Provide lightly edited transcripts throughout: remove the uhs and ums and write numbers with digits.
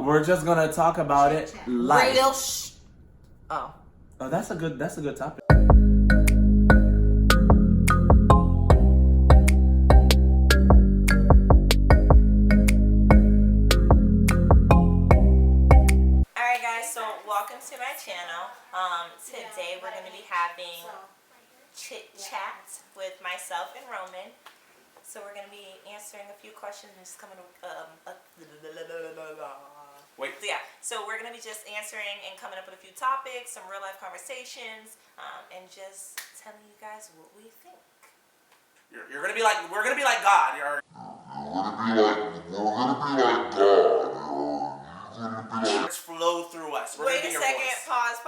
We're just gonna talk about it live. Oh, that's a good topic. Alright guys, so welcome to my channel. Today we're going to be having Chit Chat with myself and Roman. So we're going to be answering a few questions and just coming Wait. So we're going to be just answering and coming up with a few topics, some real life conversations, and just telling you guys what we think. You're gonna be like, we're gonna be like God. We're gonna be like God. Words flow through us. Wait a second. Pause.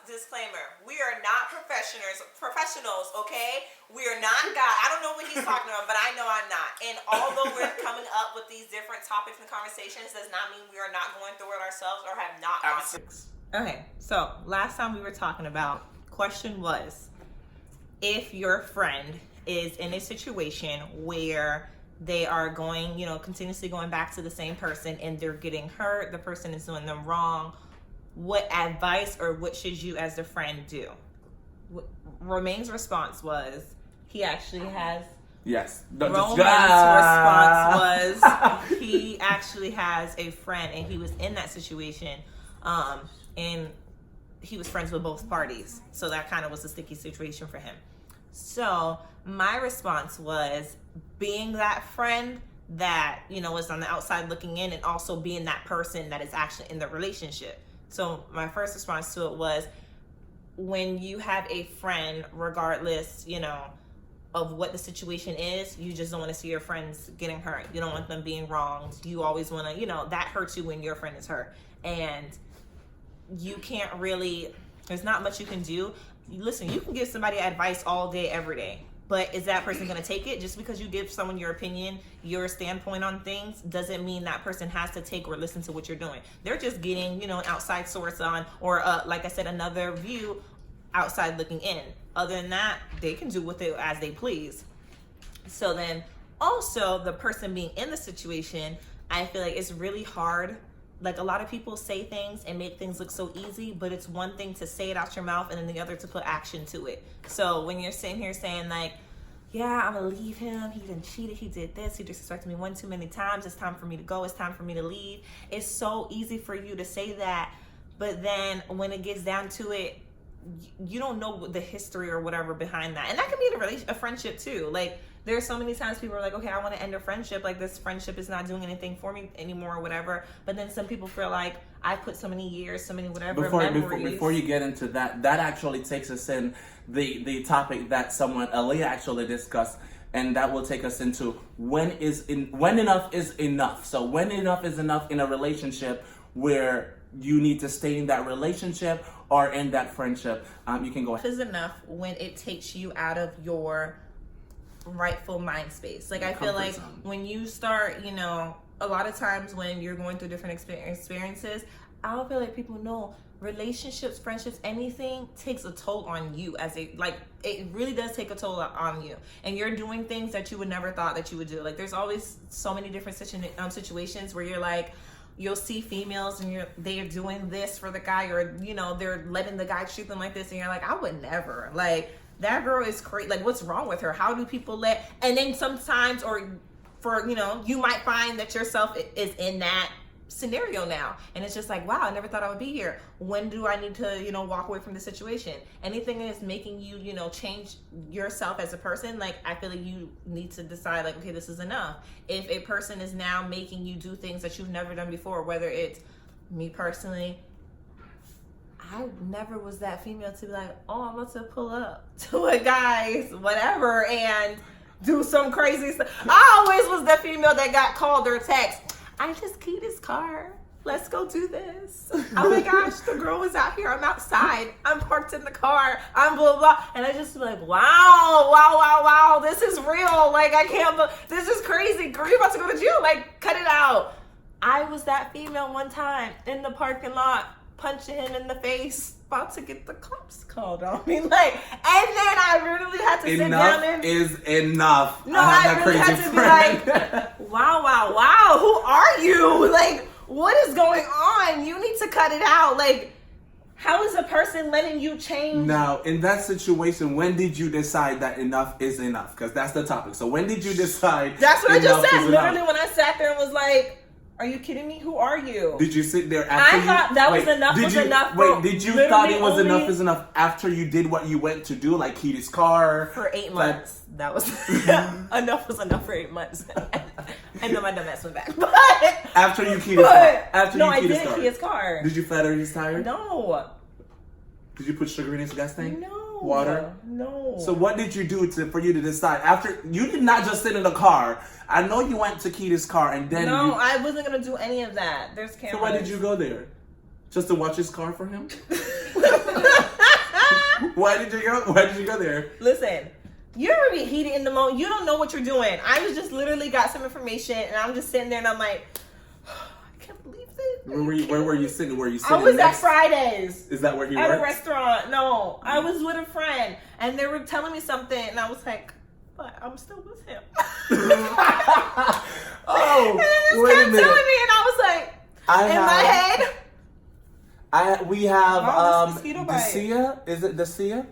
Disclaimer. We are not professionals, okay? We are not God. I don't know what he's talking about, but I know I'm not. And although we're coming up with these different topics and conversations, does not mean we are not going through it ourselves or have not gone through it. Okay, so last time we were talking about, question was, if your friend is in a situation where they are going, continuously going back to the same person and they're getting hurt, the person is doing them wrong, what advice or what should you as the friend do? Romain's response was, he actually has... Yes. Roman's response was, he actually has a friend and he was in that situation, and he was friends with both parties. So that kind of was a sticky situation for him. So my response was being that friend that, is on the outside looking in, and also being that person that is actually in the relationship. So my first response to it was, when you have a friend, regardless, of what the situation is, you just don't want to see your friends getting hurt. You don't want them being wronged. You always want to, that hurts you when your friend is hurt. And you can't really, there's not much you can do. Listen, you can give somebody advice all day, every day. But is that person going to take it? Just because you give someone your opinion, your standpoint on things, doesn't mean that person has to take or listen to what you're doing. They're just getting, an outside source on, or like I said, another view outside looking in. Other than that, they can do with it as they please. So then also the person being in the situation, I feel like it's really hard. Like, a lot of people say things and make things look so easy, but it's one thing to say it out your mouth and then the other to put action to it. So when you're sitting here saying like, yeah, I'm gonna leave him, he done cheated, he did this, he disrespected me one too many times, it's time for me to go, it's time for me to leave. It's so easy for you to say that, but then when it gets down to it, you don't know the history or whatever behind that. And that can be a friendship too. Like, there's so many times people are like, okay, I want to end a friendship. Like, this friendship is not doing anything for me anymore or whatever. But then some people feel like, I put so many years, so many whatever memories. Before you get into that, that actually takes us in the topic that Aaliyah actually discussed. And that will take us into when enough is enough. So when enough is enough in a relationship where you need to stay in that relationship or in that friendship. You can go ahead. Is enough when it takes you out of your rightful mind space. Like, I feel like when you start, a lot of times when you're going through different experiences, I don't feel like people know relationships, friendships, anything takes a toll on you it really does take a toll on you. And you're doing things that you would never thought that you would do. Like, there's always so many different situations where you're like, you'll see females and they're doing this for the guy, or, they're letting the guy treat them like this. And you're like, I would never. Like, that girl is crazy. Like, what's wrong with her? How do people and then sometimes, or for, you might find that yourself is in that scenario now. And it's just like, wow, I never thought I would be here. When do I need to, walk away from the situation? Anything that is making you, change yourself as a person, like, I feel like you need to decide, like, okay, this is enough. If a person is now making you do things that you've never done before, whether it's me personally, I never was that female to be like, oh, I'm about to pull up to a guy's whatever and do some crazy stuff. I always was the female that got called or text, I just keyed his car, let's go do this. Oh my gosh, the girl was out here, I'm outside, I'm parked in the car, I'm blah, blah. And I just be like, wow, this is real. Like, I can't, this is crazy. Girl, you about to go to jail. Like, cut it out. I was that female one time in the parking lot, punching him in the face, about to get the cops called on me. Like, and then I really had to sit down and... Enough is enough. No, I really had to be like, wow, who are you? Like, what is going on? You need to cut it out. Like, how is a person letting you change? Now, in that situation, when did you decide that enough is enough? Because that's the topic. So when did you decide? That's what I just said. Enough? Literally, when I sat there and was like, "Are you kidding me? Who are you?" Did you sit there after I thought that was enough was enough. Wait, did you thought it was enough is enough after you did what you went to do, like heat his car? For 8 months. That was enough was enough for 8 months. And then my dumbass went back. But after you keyed his car. After no, you keyed I didn't key his car. Did you flatter his tire? No. Did you put sugar in his gas tank? No. Water? No. So what did you do for you to decide? After you did not just sit in the car. I know you went to key his car and then No, I wasn't gonna do any of that. There's cameras. So why did you go there? Just to watch his car for him? Why did you go there? Listen, you're already heated in the moment. You don't know what you're doing. I was just literally got some information and I'm just sitting there and I'm like, I can't believe this. Where were you sitting? Were you sitting? I was at Fridays. Is that where he works? works? At a restaurant. No, I was with a friend and they were telling me something and I was like, but I'm still with him. Oh, and they just wait kept a minute. telling me and I was like, my head. We have mosquito bite. Dacia. Is it Dacia?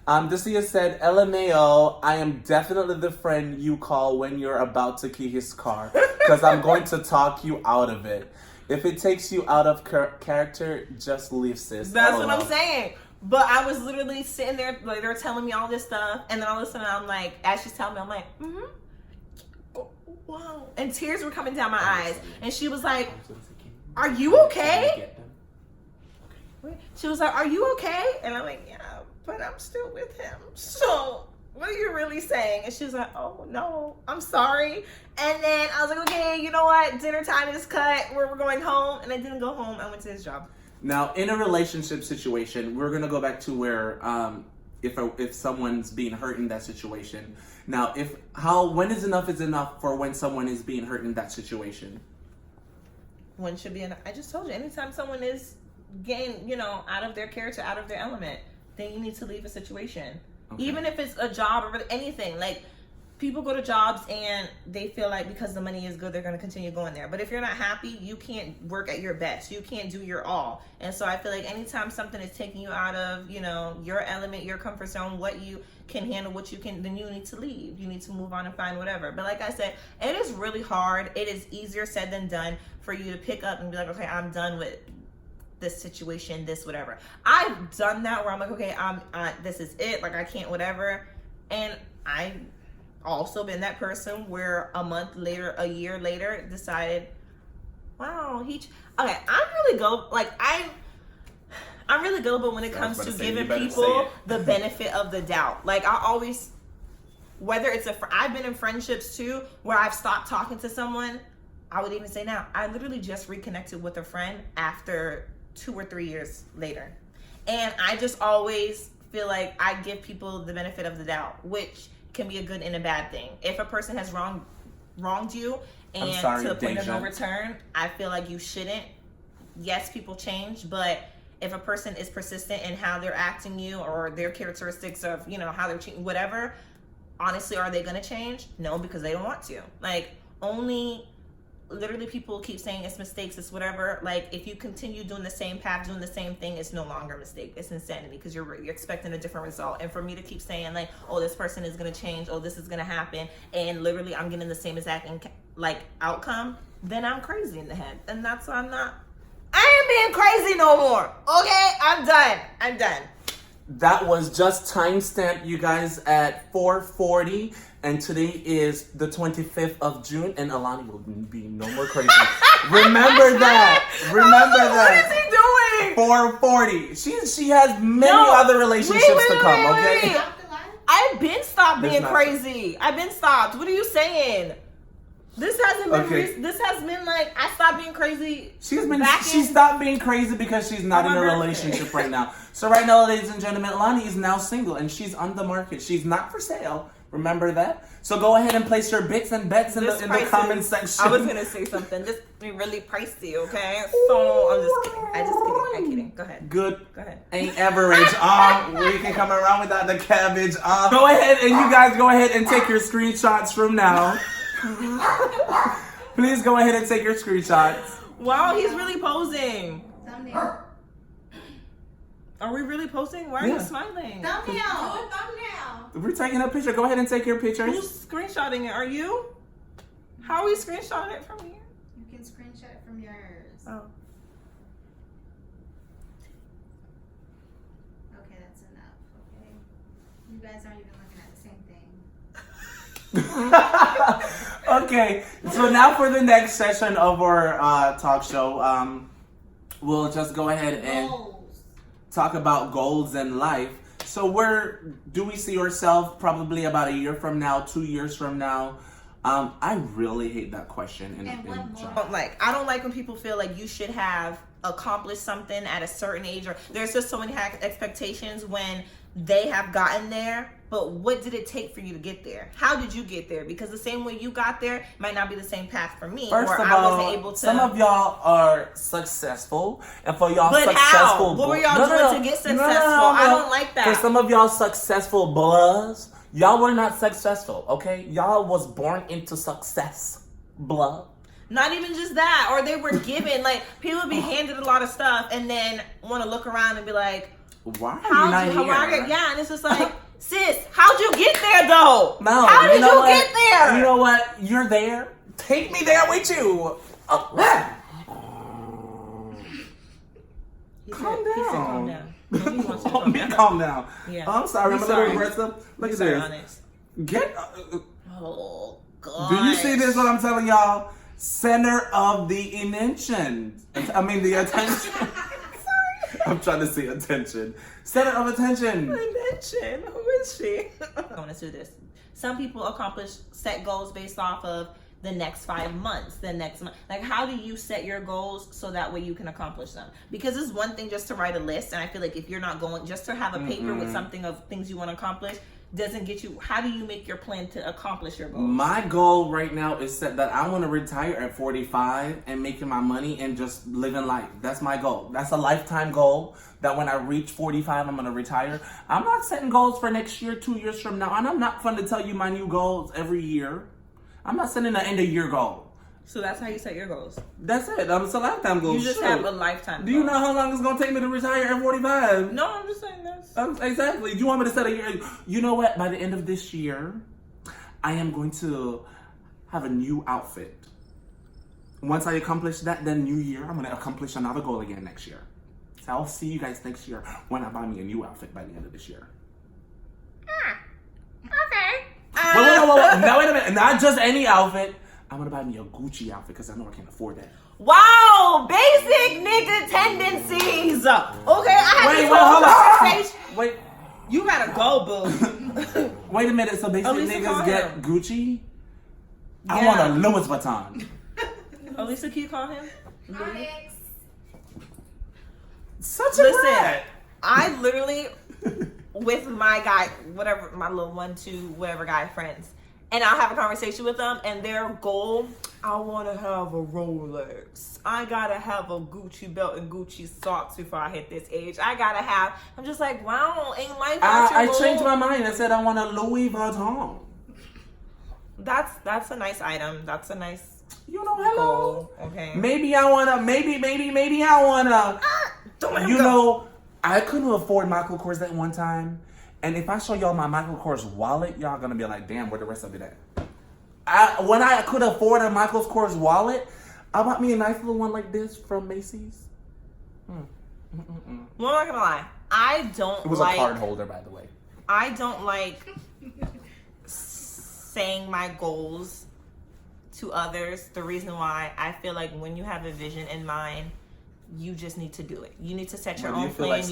Dacia said, LMAO, I am definitely the friend you call when you're about to key his car because I'm going to talk you out of it. If it takes you out of character, just leave, sis. That's what I'm saying. But I was literally sitting there, like they were telling me all this stuff, and then all of a sudden I'm like, as she's telling me, I'm like, wow. And tears were coming down my eyes. And she was like, are you okay? She was like, are you okay? And I'm like, yeah, but I'm still with him. So what are you really saying? And she was like, oh no, I'm sorry. And then I was like, okay, you know what? Dinner time is cut. We're going home. And I didn't go home. I went to his job. Now, in a relationship situation, we're gonna go back to where if someone's being hurt in that situation. Now, when is enough for when someone is being hurt in that situation? When should be enough? I just told you. Anytime someone is getting, out of their character, out of their element, then you need to leave a situation. Okay. Even if it's a job or anything. Like, people go to jobs and they feel like because the money is good, they're going to continue going there. But if you're not happy, you can't work at your best. You can't do your all. And so I feel like anytime something is taking you out of, your element, your comfort zone, what you can handle, what you can, then you need to leave. You need to move on and find whatever. But like I said, it is really hard. It is easier said than done for you to pick up and be like, okay, I'm done with this situation, this, whatever. I've done that where I'm like, okay, this is it. Like, I can't, whatever. And I also been that person where a month later, a year later, decided, wow, okay, I'm really gullible. Like, I'm really gullible when it comes to giving people the benefit of the doubt. Like, I always, whether it's I've been in friendships too where I've stopped talking to someone. I would even say now, I literally just reconnected with a friend after 2 or 3 years later. And I just always feel like I give people the benefit of the doubt, which can be a good and a bad thing. If a person has wronged you and to the point of no return, I feel like you shouldn't. Yes, people change, but if a person is persistent in how they're acting you or their characteristics of, how they're cheating, whatever, honestly, are they going to change? No, because they don't want to. Like, literally people keep saying it's mistakes, it's whatever. Like, if you continue doing the same path, doing the same thing, it's no longer a mistake. It's insanity because you're expecting a different result. And for me to keep saying like, oh, this person is going to change, oh, this is going to happen, and literally I'm getting the same exact outcome, then I'm crazy in the head. And that's why I ain't being crazy no more. Okay, I'm done. That was just timestamped, you guys, at 4:40, and today is the 25th of June, and Aolani will be no more crazy. Remember that. What is he doing? 4:40. She has many other relationships to come. Okay. I've been stopped being crazy. I've been stopped. What are you saying? This hasn't been. This has been like I stopped being crazy. She stopped being crazy because she's not in a relationship right now. So right now, ladies and gentlemen, Aolani is now single and she's on the market. She's not for sale. Remember that. So go ahead and place your bits and bets in the comment section. I was gonna say something. This is really pricey. Okay. So I'm just kidding. I'm kidding. Go ahead. Good. Go ahead. Ain't average. We can come around without the cabbage. Go ahead and you guys go ahead and take your screenshots from now. Please go ahead and take your screenshots. Wow, he's really posing. Thumbnail. Are we really posting? Why are you smiling? Thumbnail. Do a thumbnail. We're taking a picture. Go ahead and take your pictures. Who's screenshotting it? Are you? How are we screenshotting it from here? You can screenshot it from yours. Oh. Okay, that's enough. Okay. You guys aren't even looking at the same thing. Okay, so now for the next session of our talk show, we'll just go ahead and talk about goals in life. So where do we see ourselves probably about a year from now, 2 years from now? I really hate that question. I don't like when people feel like you should have accomplished something at a certain age, or there's just so many expectations when they have gotten there. But what did it take for you to get there? How did you get there? Because the same way you got there might not be the same path for me. First or of I all, wasn't able to. Some of y'all are successful, and for y'all but successful, how? What were y'all doing to get successful? I don't like that. For some of y'all successful bloods, y'all were not successful. Okay, y'all was born into success, blood. Not even just that, or they were given like people would be handed a lot of stuff and then want to look around and be like, "Why are you not here?" Yeah, and it's just like. Sis, how'd you get there though? No, how did you get there? You know what? You're there. Take me there with you. Oh. Calm down. He wants to calm down. Calm down. Yeah. Oh, I'm sorry. I'm a little aggressive. Look at this. Honest. Get. Oh God. Do you see this? What I'm telling y'all? Center of the attention. The attention. I'm trying to say attention. Center of attention. Attention. Who is she? I want to do this. Some people set goals based off of the next 5 months, the next month. Like, how do you set your goals so that way you can accomplish them? Because it's one thing just to write a list, and I feel like if you're not going, just to have a paper with something of things you want to accomplish, doesn't get you. How do you make your plan to accomplish your goals? My goal right now is that I want to retire at 45 and making my money and just living life. That's my goal. That's a lifetime goal. That when I reach 45, I'm gonna retire. I'm not setting goals for next year, 2 years from now, and I'm not fun to tell you my new goals every year. I'm not setting an end of year goal. So that's how you set your goals. That's it. It's a lifetime goal. You just have a lifetime goal. Do you know how long it's gonna take me to retire at 45? No, I'm just saying this. Exactly. Do you want me to set a year? You know what? By the end of this year, I am going to have a new outfit. Once I accomplish that, then new year, I'm gonna accomplish another goal again next year. So I'll see you guys next year when I buy me a new outfit by the end of this year. Okay. Wait. Now wait a minute. Not just any outfit. I'm gonna buy me a Gucci outfit because I know I can't afford that. Wow, basic nigga tendencies. Okay, hold on. Wait. You gotta go, boo. Wait a minute. So basic Elisa, niggas get Gucci? Yeah. I want a Louis Vuitton. Elisa, can you call him? Such a brat. I literally, with my guy, whatever, my little 1, 2, whatever guy friends, and I'll have a conversation with them, and their goal, I want to have a Rolex. I got to have a Gucci belt and Gucci socks before I hit this age. I'm just like, wow, ain't life I changed my mind. I said I want a Louis Vuitton. That's a nice item. That's a nice... You know, hello. Okay. Maybe I wanna. You know, I couldn't afford Michael Kors that one time, and if I show y'all my Michael Kors wallet, y'all gonna be like, "Damn, where the rest of it at?" When I could afford a Michael Kors wallet, I bought me a nice little one like this from Macy's. Well, I'm not gonna lie. It was a card holder, by the way. I don't like saying my goals to others. The reason why, I feel like when you have a vision in mind, you just need to do it. You need to set your own plan. You feel like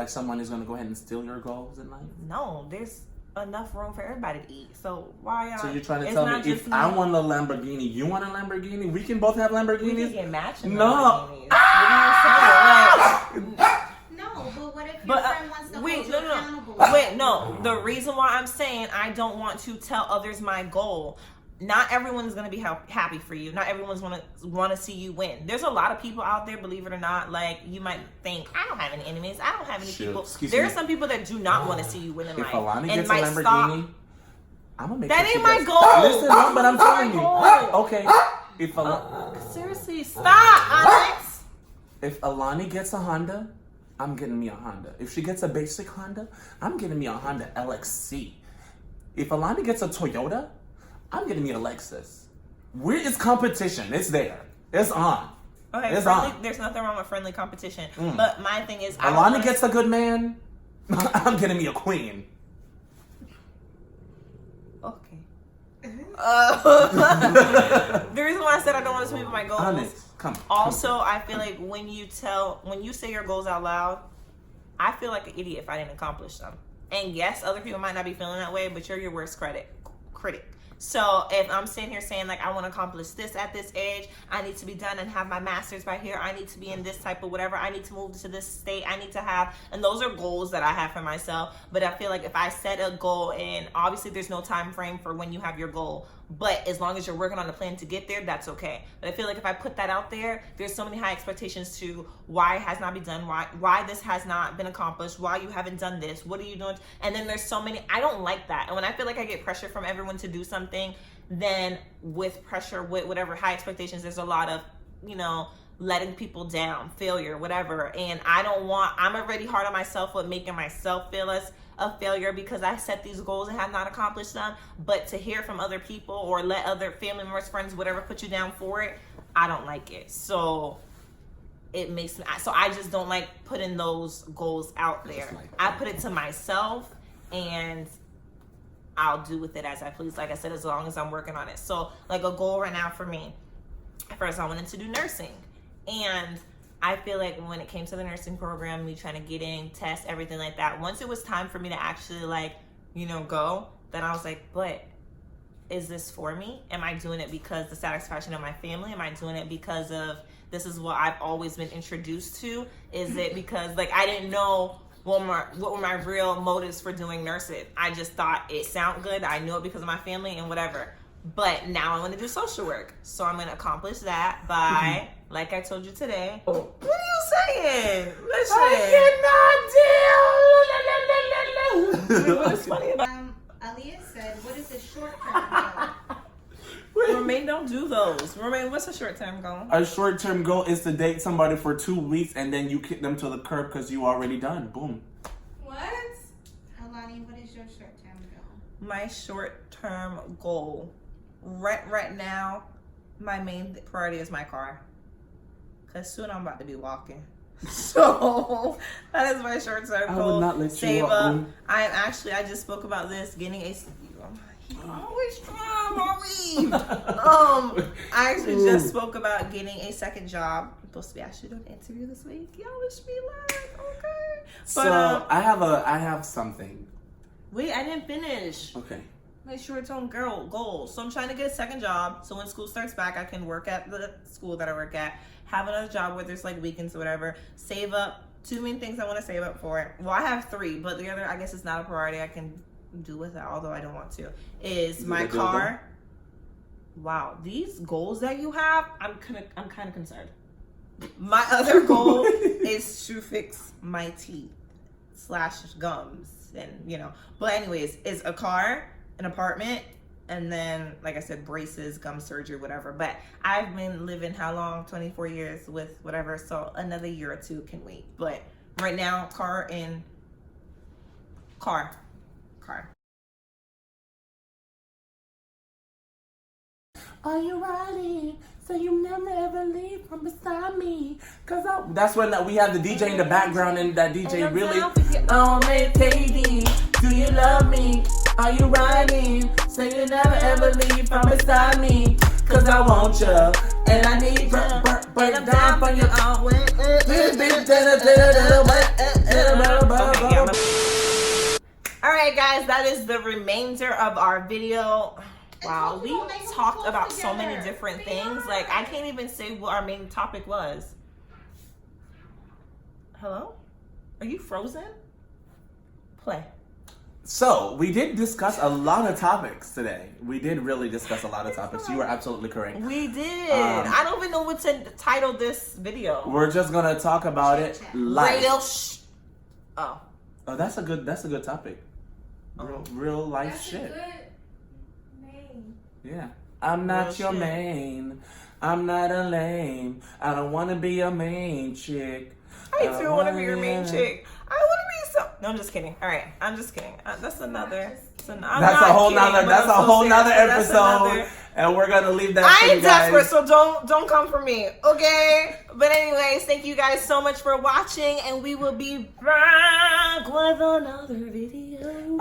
someone is gonna go ahead and steal your goals in life? No, there's enough room for everybody to eat. So why? So you're trying to tell me if I want a Lamborghini, you want a Lamborghini? We can both have Lamborghinis. We can get matching No. Lamborghinis. What are you saying? No, but what if your friend wants to hold you accountable? Wait, no. The reason why I'm saying I don't want to tell others my goal. Not everyone's going to be happy for you. Not everyone's want to see you win. There's a lot of people out there, believe it or not, like you might think, I don't have any enemies. I don't have any people. There are some people that do not want to see you win in life. If Aolani and gets a Lamborghini, I'm going to make that sure ain't my goal. Listen, no, but I'm telling you. Okay. If Seriously, stop, Alex. If Aolani gets a Honda, I'm getting me a Honda. If she gets a basic Honda, I'm getting me a Honda LXC. If Aolani gets a Toyota, I'm getting me a Lexus. Where is competition? It's there. It's on. Okay, it's friendly, on. there's nothing wrong with friendly competition. But my thing is, Aolani gets a good man, I'm getting me a queen. Okay. The reason why I said I don't want to speak about my goals. Honest. Come. Also, I feel like when you say your goals out loud, I feel like an idiot if I didn't accomplish them. And yes, other people might not be feeling that way, but you're your worst critic. So if I'm sitting here saying like I want to accomplish this at this age, I need to be done and have my master's by here, I need to be in this type of whatever, I need to move to this state, I need to have, and those are goals that I have for myself. But I feel like if I set a goal, and obviously there's no time frame for when you have your goal, but as long as you're working on a plan to get there, that's okay. But I feel like if I put that out there, there's so many high expectations to why it has not been done, why this has not been accomplished, why you haven't done this, what are you doing? And then there's so many, I don't like that. And when I feel like I get pressure from everyone to do something, then with pressure, with whatever high expectations, there's a lot of, letting people down, failure, whatever. And I'm already hard on myself with making myself feel as a failure because I set these goals and have not accomplished them. But to hear from other people or let other family members, friends, whatever, put you down for it, I don't like it. So I just don't like putting those goals out there. I put it to myself and I'll do with it as I please. Like I said, as long as I'm working on it. So like a goal right now for me, at first I wanted to do nursing. And I feel like when it came to the nursing program, me trying to get in, test, everything like that, once it was time for me to actually go, then I was like, but is this for me? Am I doing it because the satisfaction of my family? Am I doing it because of this is what I've always been introduced to? Is it because I didn't know what were my real motives for doing nursing? I just thought it sounded good. I knew it because of my family and whatever. But now I want to do social work. So I'm going to accomplish that by, like I told you today. What are you saying? Listen. I cannot deal. What is funny about Aaliyah said, what is a short-term goal? Romaine, don't do those. Romaine, what's a short-term goal? A short-term goal is to date somebody for 2 weeks and then you kick them to the curb because you already done. Boom. What? Aolani, what is your short-term goal? My short-term goal. Right now, my main priority is my car. Because soon I'm about to be walking. So, that is my short-term goal. I would not let you Save walk, up. boom. I just spoke about this, getting a... always trying, I actually just spoke about getting a second job. I'm supposed to be actually doing an interview this week. Y'all wish me luck, okay? So I have something. Wait, I didn't finish. Okay. My short-term goals. So I'm trying to get a second job. So when school starts back, I can work at the school that I work at. Have another job where there's weekends or whatever. Save up. 2 main things I want to save up for. Well, I have 3, but the other, I guess, is not a priority. I can do with that, although I don't want to. Is my car. Wow, these goals that you have, I'm kind of concerned. My other goal is to fix my teeth / gums, and But anyways, it's a car, an apartment, and then, like I said, braces, gum surgery, whatever. But I've been living how long? 24 years with whatever. So another year or 2 can wait. But right now, car. Are you riding? So you never ever leave from beside me. That's when we have the DJ in the background and that DJ really. Oh, man, KD, do you love me? Are you riding? So you never ever leave from beside me. Cause I want you. And I need break down for you. Alright guys, that is the remainder of our video. Wow, we talked about so many different things. I can't even say what our main topic was. Hello? Are you frozen? Play. So, we did discuss a lot of topics today. We did really discuss a lot of topics. You were absolutely correct. We did. I don't even know what to title this video. We're just gonna talk about it live. Oh, that's a good topic. Real life That's shit. a good name. Yeah. I'm not Real your shit. main. I'm not a lame. I don't want to be a main chick. I do want to be your main chick. I want to be so. No, I'm just kidding. All right, I'm just kidding. That's another. That's a whole nother episode, and we're gonna leave that. I for am you guys. desperate, so don't come for me, okay? But anyways, thank you guys so much for watching, and we will be back with another video.